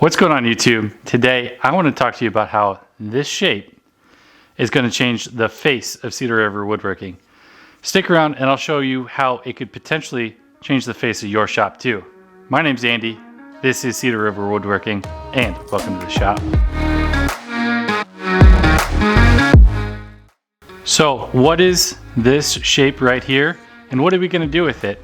What's going on YouTube? Today I want to talk to you about how this shape is going to change the face of Cedar River Woodworking. Stick around and I'll show you how it could potentially change the face of your shop too. My name's Andy, this is Cedar River Woodworking, and welcome to the shop. So what is this shape right here and what are we going to do with it?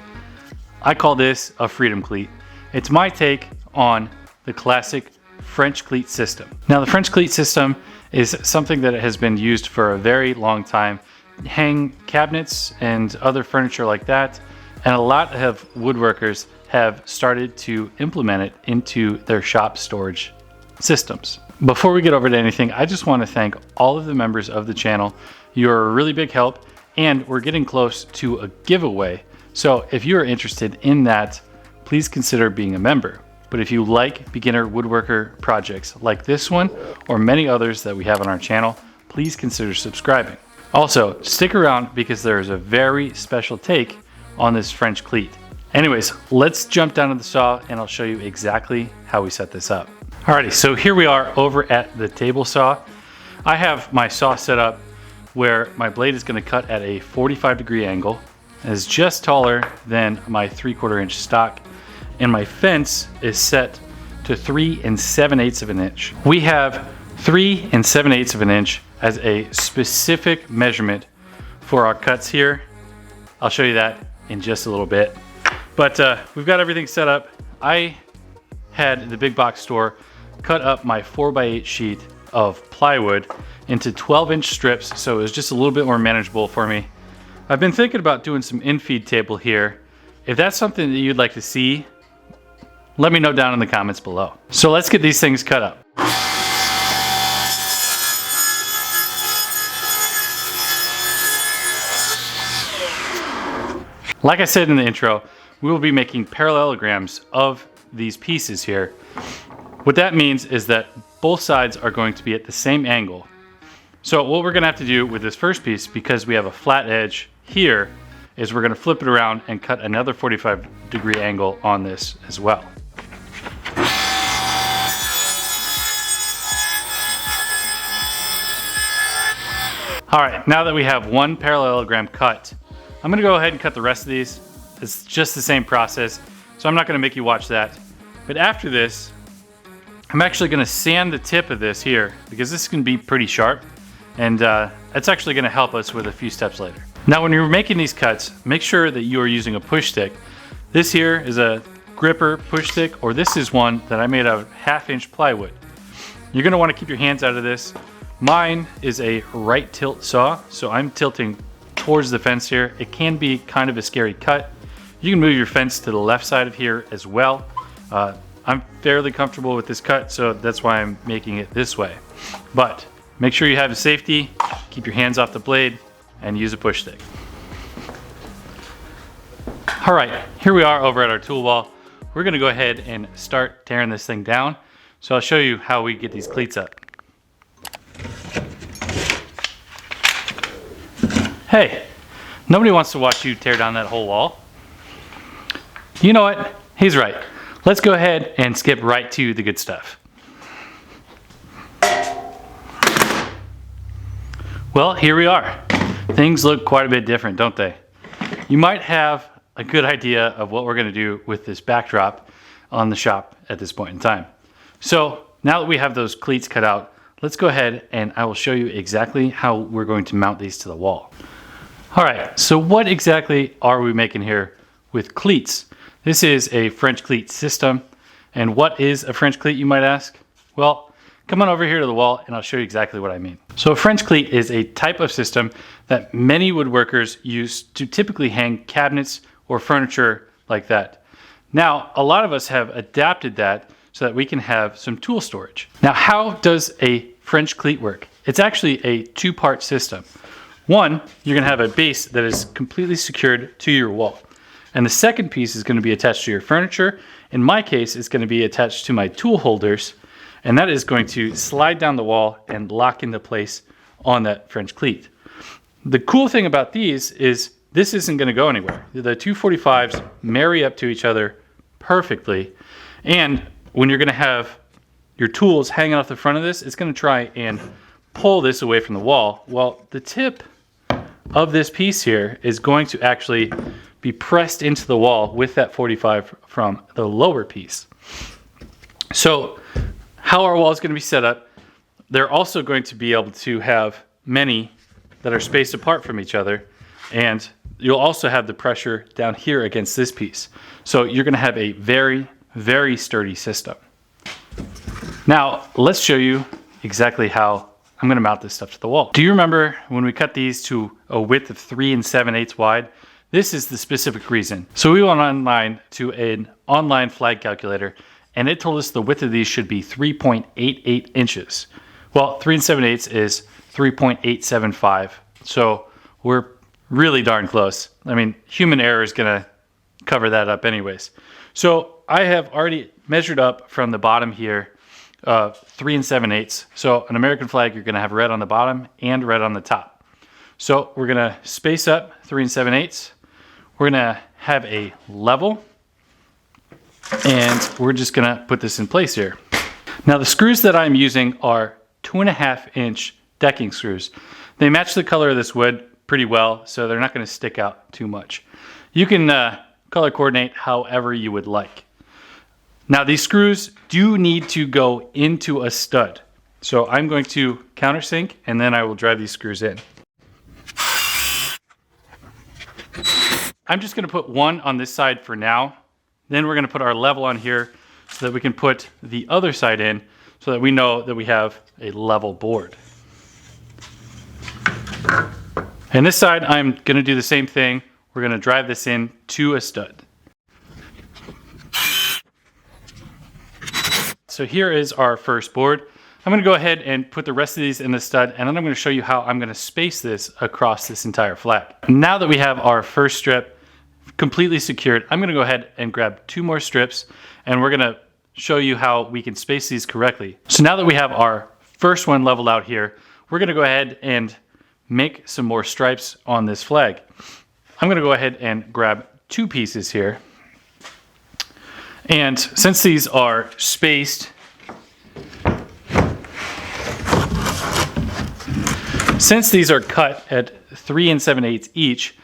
I call this a freedom cleat. It's my take on the classic French cleat system. Now the French cleat system is something that has been used for a very long time. Hang cabinets and other furniture like that, and a lot of woodworkers have started to implement it into their shop storage systems. Before we get over to anything, I just want to thank all of the members of the channel. You're a really big help, and we're getting close to a giveaway. So if you're interested in that, please consider being a member. But if you like beginner woodworker projects like this one or many others that we have on our channel, please consider subscribing. Also, stick around because there is a very special take on this French cleat. Anyways, let's jump down to the saw and I'll show you exactly how we set this up. Alrighty, so here we are over at the table saw. I have my saw set up where my blade is going to cut at a 45-degree angle. It's just taller than my 3/4 inch stock. And my fence is set to 3 7/8 of an inch. We have 3 7/8 of an inch as a specific measurement for our cuts here. I'll show you that in just a little bit. But we've got everything set up. I had the big box store cut up my 4x8 sheet of plywood into 12-inch strips, so it was just a little bit more manageable for me. I've been thinking about doing some infeed table here. If that's something that you'd like to see, let me know down in the comments below. So let's get these things cut up. Like I said in the intro, we will be making parallelograms of these pieces here. What that means is that both sides are going to be at the same angle. So what we're gonna have to do with this first piece, because we have a flat edge here, is we're gonna flip it around and cut another 45-degree angle on this as well. All right, now that we have one parallelogram cut, I'm gonna go ahead and cut the rest of these. It's just the same process, so I'm not gonna make you watch that. But after this, I'm actually gonna sand the tip of this here because this can be pretty sharp, and it's actually gonna help us with a few steps later. Now, when you're making these cuts, make sure that you are using a push stick. This here is a gripper push stick, or this is one that I made out of 1/2-inch plywood. You're gonna wanna keep your hands out of this. Mine is a right tilt saw, so I'm tilting towards the fence here. It can be kind of a scary cut. You can move your fence to the left side of here as well. I'm fairly comfortable with this cut, so that's why I'm making it this way. But make sure you have safety, keep your hands off the blade, and use a push stick. All right, here we are over at our tool wall. We're gonna go ahead and start tearing this thing down. So I'll show you how we get these cleats up. Hey, nobody wants to watch you tear down that whole wall. You know what? He's right. Let's go ahead and skip right to the good stuff. Well, here we are. Things look quite a bit different, don't they? You might have a good idea of what we're going to do with this backdrop on the shop at this point in time. So now that we have those cleats cut out, let's go ahead and I will show you exactly how we're going to mount these to the wall. All right, so what exactly are we making here with cleats? This is a French cleat system. And what is a French cleat, you might ask? Well, come on over here to the wall and I'll show you exactly what I mean. So a French cleat is a type of system that many woodworkers use to typically hang cabinets or furniture like that. Now, a lot of us have adapted that so that we can have some tool storage. Now, how does a French cleat work? It's actually a two-part system. One, you're gonna have a base that is completely secured to your wall. And the second piece is gonna be attached to your furniture. In my case, it's gonna be attached to my tool holders, and that is going to slide down the wall and lock into place on that French cleat. The cool thing about these is this isn't gonna go anywhere. The 245s marry up to each other perfectly, and when you're gonna have your tools hanging off the front of this, it's going to try and pull this away from the wall. Well, the tip of this piece here is going to actually be pressed into the wall with that 45 from the lower piece. So how our wall is going to be set up, they're also going to be able to have many that are spaced apart from each other, and you'll also have the pressure down here against this piece. So you're going to have a very, very sturdy system. Now let's show you exactly how I'm going to mount this stuff to the wall. Do you remember when we cut these to a width of 3 7/8 wide? This is the specific reason. So we went online to an online flag calculator, and it told us the width of these should be 3.88 inches. Well, 3 7/8 is 3.875. So we're really darn close. I mean, human error is gonna cover that up anyways. So I have already measured up from the bottom here, 3 7/8. So an American flag, you're gonna have red on the bottom and red on the top. So we're gonna space up 3 7/8. We're gonna have a level, and we're just gonna put this in place here. Now the screws that I'm using are 2.5 inch decking screws. They match the color of this wood pretty well, so they're not gonna stick out too much. You can color coordinate however you would like. Now these screws do need to go into a stud. So I'm going to countersink, and then I will drive these screws in. I'm just gonna put one on this side for now. Then we're gonna put our level on here so that we can put the other side in so that we know that we have a level board. And this side, I'm gonna do the same thing. We're gonna drive this in to a stud. So here is our first board. I'm gonna go ahead and put the rest of these in the stud, and then I'm gonna show you how I'm gonna space this across this entire flag. Now that we have our first strip completely secured, I'm gonna go ahead and grab 2 more strips, and we're gonna show you how we can space these correctly. So now that we have our first one leveled out here, we're gonna go ahead and make some more stripes on this flag. I'm gonna go ahead and grab 2 pieces here. And since these are spaced, since these are cut at 3 7/8 each,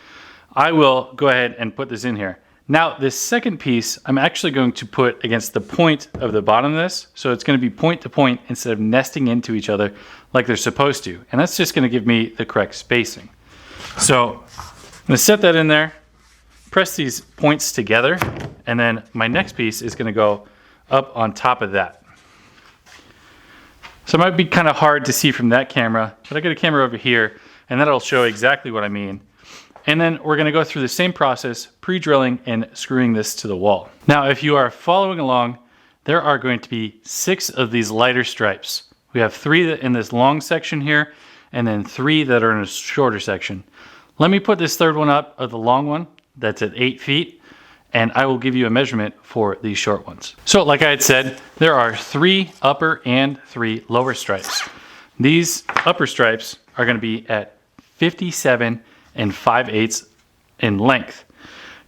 I will go ahead and put this in here. Now this second piece, I'm actually going to put against the point of the bottom of this. So it's gonna be point to point instead of nesting into each other like they're supposed to. And that's just gonna give me the correct spacing. So I'm gonna set that in there, press these points together, and then my next piece is gonna go up on top of that. So it might be kind of hard to see from that camera, but I got a camera over here, and that'll show exactly what I mean. And then we're gonna go through the same process, pre-drilling and screwing this to the wall. Now, if you are following along, there are going to be 6 of these lighter stripes. We have 3 in this long section here, and then 3 that are in a shorter section. Let me put this third one up of the long one, that's at 8 feet, and I will give you a measurement for these short ones. So like I had said, there are 3 upper and 3 lower stripes. These upper stripes are gonna be at 57 5/8 in length.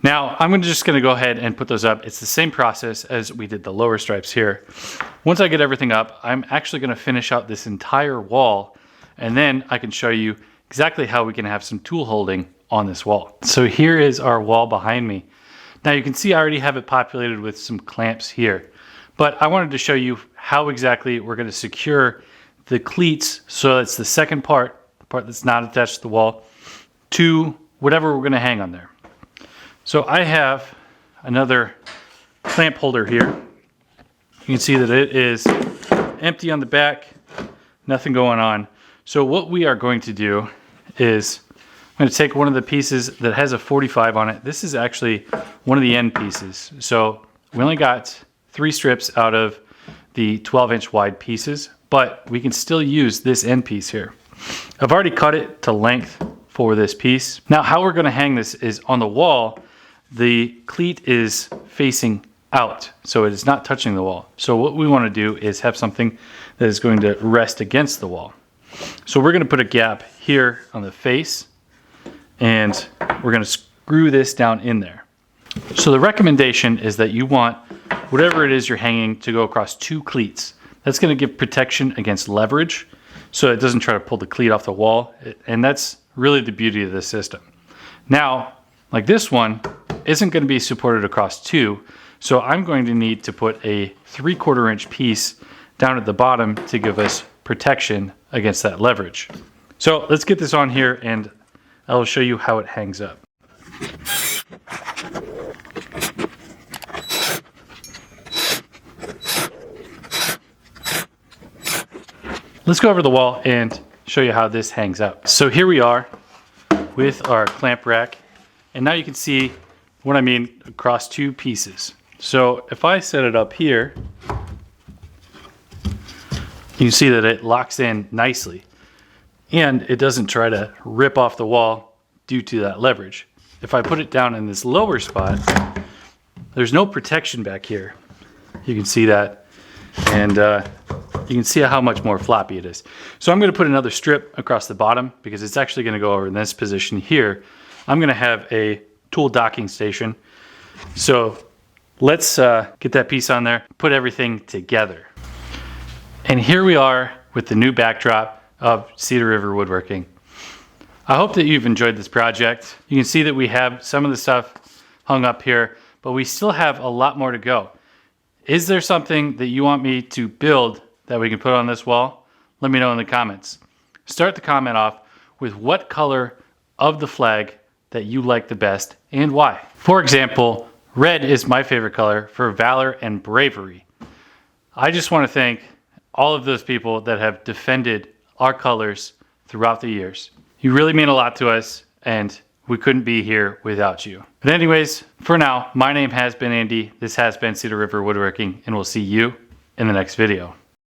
Now I'm just gonna go ahead and put those up. It's the same process as we did the lower stripes here. Once I get everything up, I'm actually gonna finish out this entire wall, and then I can show you exactly how we can have some tool holding on this wall. So here is our wall behind me. Now you can see I already have it populated with some clamps here, but I wanted to show you how exactly we're gonna secure the cleats, so that's the second part, the part that's not attached to the wall, to whatever we're gonna hang on there. So I have another clamp holder here. You can see that it is empty on the back, nothing going on. So what we are going to do is I'm going to take one of the pieces that has a 45 on it. This is actually one of the end pieces. So we only got 3 strips out of the 12-inch wide pieces, but we can still use this end piece here. I've already cut it to length for this piece. Now how we're going to hang this is on the wall, the cleat is facing out, so it is not touching the wall. So what we want to do is have something that is going to rest against the wall. So we're going to put a gap here on the face, and we're going to screw this down in there. So the recommendation is that you want whatever it is you're hanging to go across 2 cleats. That's going to give protection against leverage so it doesn't try to pull the cleat off the wall. And that's really the beauty of this system. Now, like this one isn't going to be supported across two, so I'm going to need to put a 3/4 inch piece down at the bottom to give us protection against that leverage. So let's get this on here and I'll show you how it hangs up. Let's go over the wall and show you how this hangs up. So here we are with our clamp rack, and now you can see what I mean across two pieces. So if I set it up here, you can see that it locks in nicely and it doesn't try to rip off the wall due to that leverage. If I put it down in this lower spot, there's no protection back here. You can see that, and you can see how much more floppy it is. So I'm going to put another strip across the bottom because it's actually going to go over in this position here. I'm going to have a tool docking station. So let's get that piece on there, put everything together. And here we are with the new backdrop of Cedar River Woodworking. I hope that you've enjoyed this project. You can see that we have some of the stuff hung up here, but we still have a lot more to go. Is there something that you want me to build that we can put on this wall? Let me know in the comments. Start the comment off with what color of the flag that you like the best and why. For example, red is my favorite color for valor and bravery. I just want to thank all of those people that have defended our colors throughout the years. You really mean a lot to us, and we couldn't be here without you. But anyways, for now, my name has been Andy. This has been Cedar River Woodworking, and we'll see you in the next video.